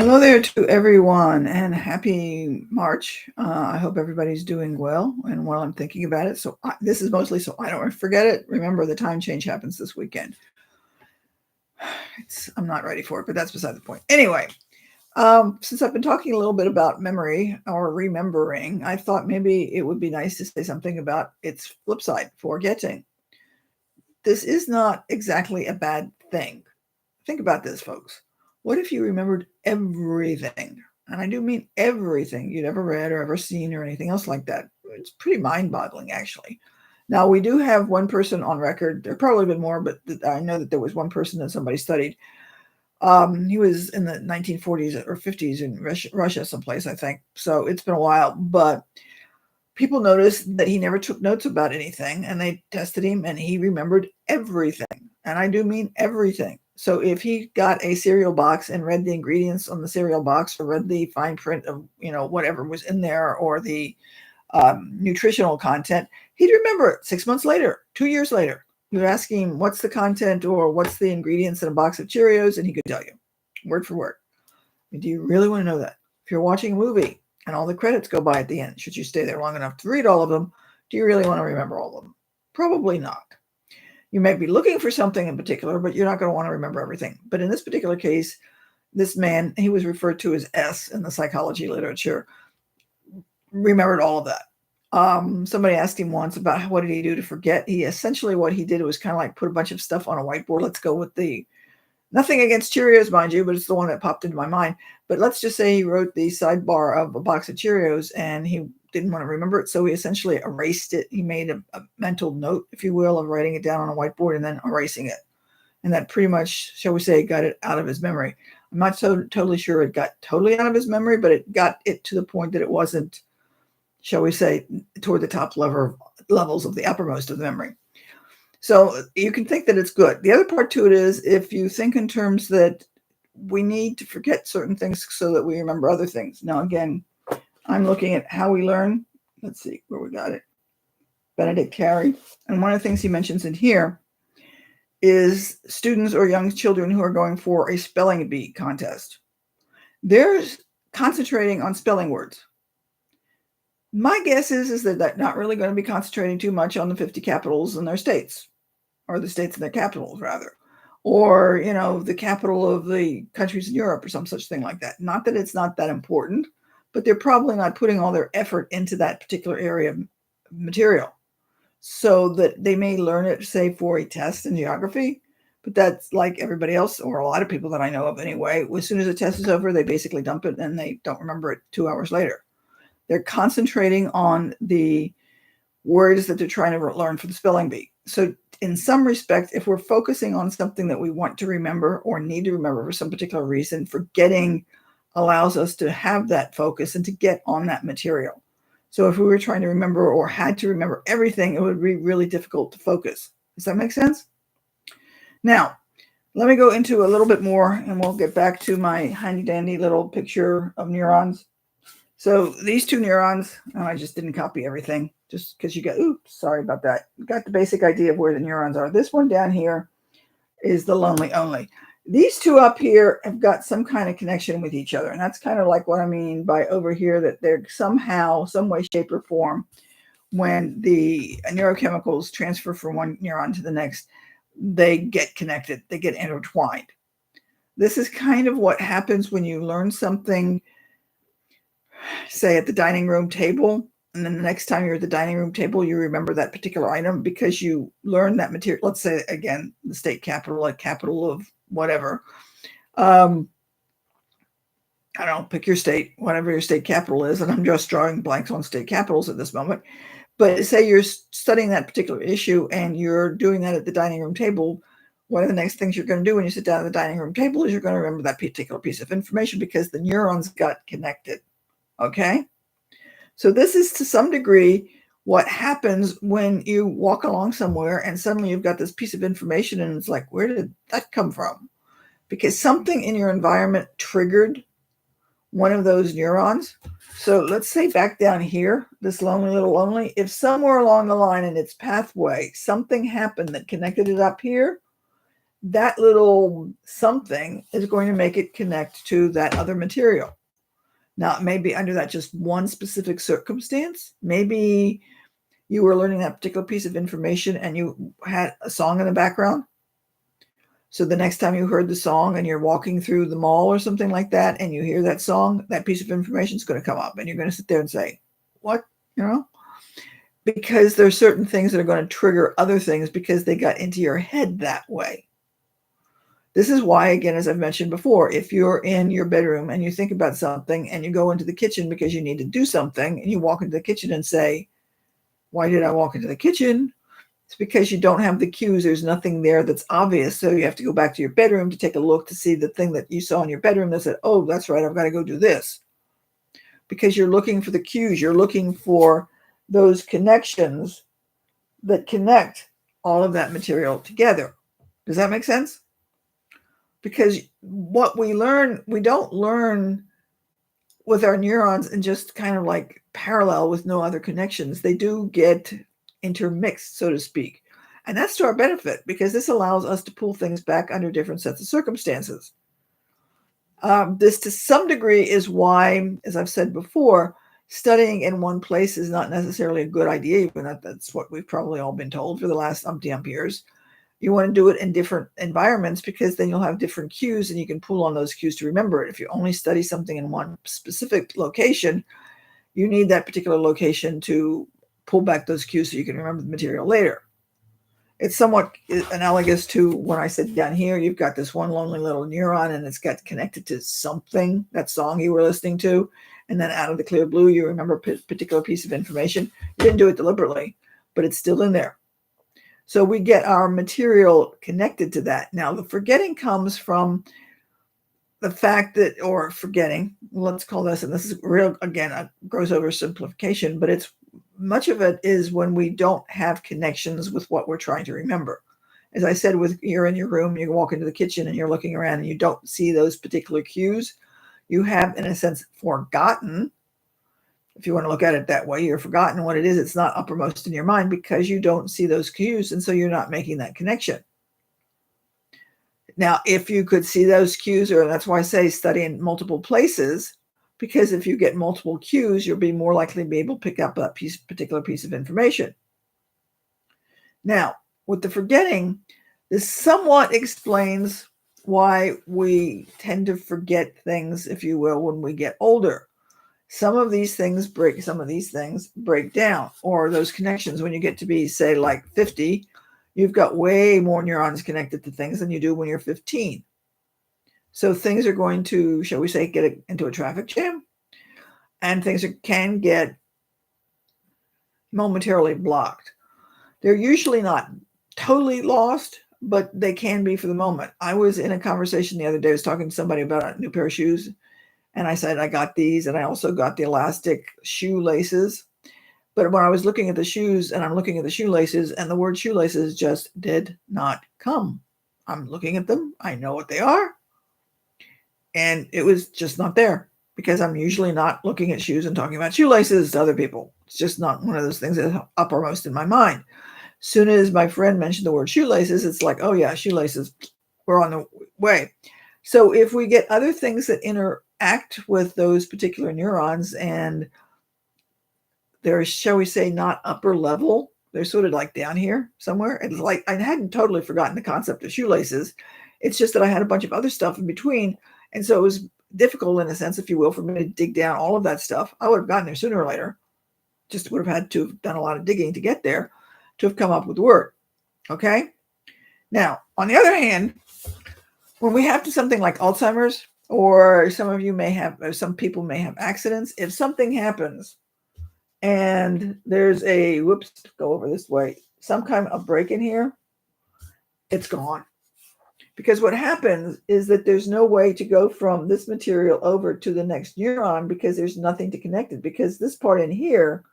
Hello there to everyone and happy March. I hope everybody's doing well. And while I'm thinking about it, this is mostly so I don't forget it. Remember, the time change happens this weekend. I'm not ready for it, but that's beside the point. Anyway, since I've been talking a little bit about memory or remembering, I thought maybe it would be nice to say something about its flip side, forgetting. This is not exactly a bad thing. Think about this, folks. What if you remembered everything? And I do mean everything you'd ever read or ever seen or anything else like that. It's pretty mind boggling, actually. Now, we do have one person on record. There probably been more, but I know that there was one person that somebody studied. He was in the 1940s or 50s in Russia someplace, I think. So it's been a while. But people noticed that he never took notes about anything, and they tested him, and he remembered everything. And I do mean everything. So if he got a cereal box and read the ingredients on the cereal box, or read the fine print of whatever was in there, or the nutritional content, he'd remember it 6 months later, 2 years later. You ask him what's the content or what's the ingredients in a box of Cheerios, and he could tell you word for word. I mean, do you really want to know that? If you're watching a movie and all the credits go by at the end, should you stay there long enough to read all of them? Do you really want to remember all of them? Probably not. You may be looking for something in particular, but you're not going to want to remember everything. But in this particular case, this man, he was referred to as S in the psychology literature, remembered all of that. Somebody asked him once about what did he do to forget. What he did was kind of like put a bunch of stuff on a whiteboard. Let's go with nothing against Cheerios, mind you, but it's the one that popped into my mind. But let's just say he wrote the sidebar of a box of Cheerios and he didn't want to remember it. So he essentially erased it. He made a mental note, if you will, of writing it down on a whiteboard and then erasing it. And that pretty much, shall we say, got it out of his memory. I'm not totally sure it got totally out of his memory, but it got it to the point that it wasn't, shall we say, toward the top levels of the uppermost of the memory. So you can think that it's good. The other part to it is if you think in terms that we need to forget certain things so that we remember other things. Now, again, I'm looking at how we learn. Let's see where we got it. Benedict Carey. And one of the things he mentions in here is students or young children who are going for a spelling bee contest. They're concentrating on spelling words. My guess is that they're not really going to be concentrating too much on the 50 capitals in their states, or the states in their capitals, rather, or, the capital of the countries in Europe or some such thing like that. Not that it's not that important, but they're probably not putting all their effort into that particular area of material. So that they may learn it, say, for a test in geography, but that's like everybody else, or a lot of people that I know of anyway. As soon as the test is over, they basically dump it and they don't remember it 2 hours later. They're concentrating on the words that they're trying to learn for the spelling bee. So in some respect, if we're focusing on something that we want to remember or need to remember for some particular reason, forgetting allows us to have that focus and to get on that material. So if we were trying to remember or had to remember everything, it would be really difficult to focus. Does that make sense? Now, let me go into a little bit more and we'll get back to my handy dandy little picture of neurons. So these two neurons, I just didn't copy everything just because sorry about that. You got the basic idea of where the neurons are. This one down here is the lonely only. These two up here have got some kind of connection with each other. And that's kind of like what I mean by over here, that they're somehow, some way, shape, or form, when the neurochemicals transfer from one neuron to the next, they get connected, they get intertwined. This is kind of what happens when you learn something, say at the dining room table, and then the next time you're at the dining room table, you remember that particular item because you learned that material. Let's say, again, the state capital, like capital of whatever. I don't know, pick your state, whatever your state capital is. And I'm just drawing blanks on state capitals at this moment. But say you're studying that particular issue and you're doing that at the dining room table. One of the next things you're going to do when you sit down at the dining room table is you're going to remember that particular piece of information because the neurons got connected. Okay? So this is to some degree what happens when you walk along somewhere and suddenly you've got this piece of information and it's like, where did that come from? Because something in your environment triggered one of those neurons. So let's say back down here, this lonely little lonely, if somewhere along the line in its pathway, something happened that connected it up here, that little something is going to make it connect to that other material. Now, it may be under that just one specific circumstance. Maybe you were learning that particular piece of information and you had a song in the background. So the next time you heard the song and you're walking through the mall or something like that, and you hear that song, that piece of information is going to come up, and you're going to sit there and say, what? Because there's certain things that are going to trigger other things because they got into your head that way. This is why, again, as I've mentioned before, if you're in your bedroom and you think about something and you go into the kitchen because you need to do something, and you walk into the kitchen and say, why did I walk into the kitchen? It's because you don't have the cues. There's nothing there that's obvious. So you have to go back to your bedroom to take a look to see the thing that you saw in your bedroom that said, oh, that's right, I've got to go do this. Because you're looking for the cues. You're looking for those connections that connect all of that material together. Does that make sense? Because what we learn, we don't learn with our neurons and just kind of like parallel with no other connections. They do get intermixed, so to speak. And that's to our benefit because this allows us to pull things back under different sets of circumstances. This to some degree is why, as I've said before, studying in one place is not necessarily a good idea, even that's what we've probably all been told for the last umpty years. You want to do it in different environments because then you'll have different cues and you can pull on those cues to remember it. If you only study something in one specific location, you need that particular location to pull back those cues so you can remember the material later. It's somewhat analogous to when I said down here, you've got this one lonely little neuron and it's got connected to something, that song you were listening to. And then out of the clear blue, you remember a particular piece of information. You didn't do it deliberately, but it's still in there. So we get our material connected to that. Now, the forgetting comes from the fact that, or forgetting, let's call this, and this is real, again, a gross oversimplification, but it's much of it is when we don't have connections with what we're trying to remember. As I said, you're in your room, you walk into the kitchen and you're looking around and you don't see those particular cues. You have, in a sense, forgotten. If you want to look at it that way, you're forgotten what it is. It's not uppermost in your mind because you don't see those cues, and so you're not making that connection. Now, if you could see those cues, or that's why I say study in multiple places, because if you get multiple cues, you'll be more likely to be able to pick up that particular piece of information. Now, with the forgetting, this somewhat explains why we tend to forget things, if you will, when we get older. Some of these things break down, or those connections when you get to be, say, like 50, you've got way more neurons connected to things than you do when you're 15. So things are going to, shall we say, get into a traffic jam, and things can get momentarily blocked. They're usually not totally lost, but they can be for the moment. I was in a conversation the other day. I was talking to somebody about a new pair of shoes. And I said, I got these, and I also got the elastic shoelaces. But when I was looking at the shoes, and I'm looking at the shoelaces, and the word shoelaces just did not come. I'm looking at them. I know what they are. And it was just not there because I'm usually not looking at shoes and talking about shoelaces to other people. It's just not one of those things that's uppermost in my mind. As soon as my friend mentioned the word shoelaces, it's like, oh yeah, shoelaces, we're on the way. So if we get other things that interact with those particular neurons and they're, shall we say, not upper level, they're sort of like down here somewhere. It's like I hadn't totally forgotten the concept of shoelaces. It's just that I had a bunch of other stuff in between. And so it was difficult, in a sense, if you will, for me to dig down all of that stuff. I would have gotten there sooner or later. Just would have had to have done a lot of digging to get there, to have come up with the word. Okay? Now, on the other hand, when we have to something like Alzheimer's, or some people may have accidents, if something happens and there's a, go over this way, some kind of break in here, it's gone. Because what happens is that there's no way to go from this material over to the next neuron because there's nothing to connect it, because this part in here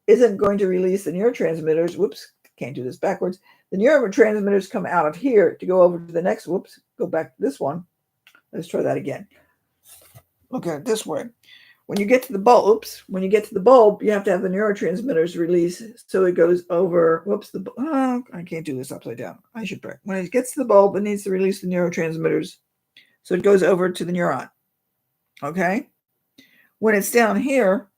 isn't going to release the neurotransmitters. Can't do this backwards. The neurotransmitters come out of here to go over to the next, go back to this one. Let's try that again. Look at it this way. When you get to the bulb, you have to have the neurotransmitters release. So it goes over, I can't do this upside down. I should pray. When it gets to the bulb, it needs to release the neurotransmitters. So it goes over to the neuron. Okay. When it's down here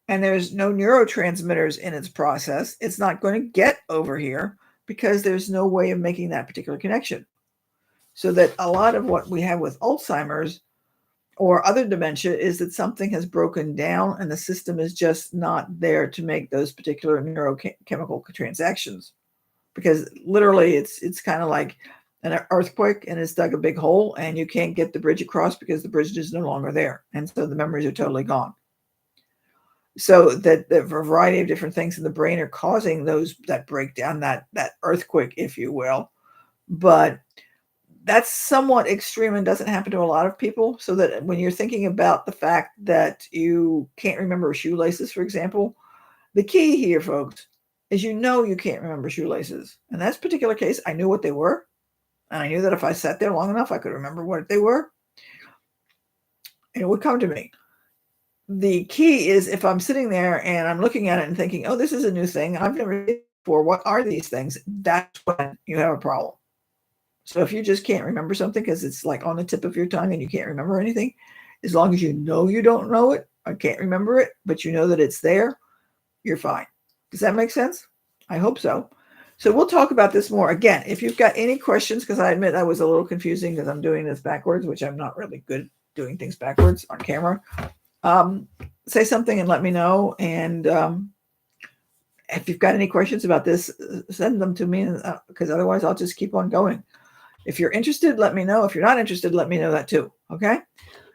and there's no neurotransmitters in its process, it's not going to get over here because there's no way of making that particular connection. So that a lot of what we have with Alzheimer's or other dementia is that something has broken down and the system is just not there to make those particular neurochemical transactions. Because literally it's kind of like an earthquake and it's dug a big hole and you can't get the bridge across because the bridge is no longer there. And so the memories are totally gone. So that the variety of different things in the brain are causing that breakdown, that earthquake, if you will. But that's somewhat extreme and doesn't happen to a lot of people. So that when you're thinking about the fact that you can't remember shoelaces, for example, the key here, folks, is you can't remember shoelaces. In that particular case, I knew what they were. And I knew that if I sat there long enough, I could remember what they were. And it would come to me. The key is if I'm sitting there and I'm looking at it and thinking, oh, this is a new thing. I've never seen it before. What are these things? That's when you have a problem. So if you just can't remember something because it's like on the tip of your tongue and you can't remember anything, as long as you know you don't know it or can't remember it, but you know that it's there, you're fine. Does that make sense? I hope so. So we'll talk about this more. Again, if you've got any questions, because I admit that was a little confusing because I'm doing this backwards, which I'm not really good doing things backwards on camera. Say something and let me know. And if you've got any questions about this, send them to me because otherwise I'll just keep on going. If you're interested, let me know. If you're not interested, let me know that too. Okay.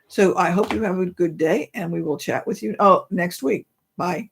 So I hope you have a good day and we will chat with you next week. Bye.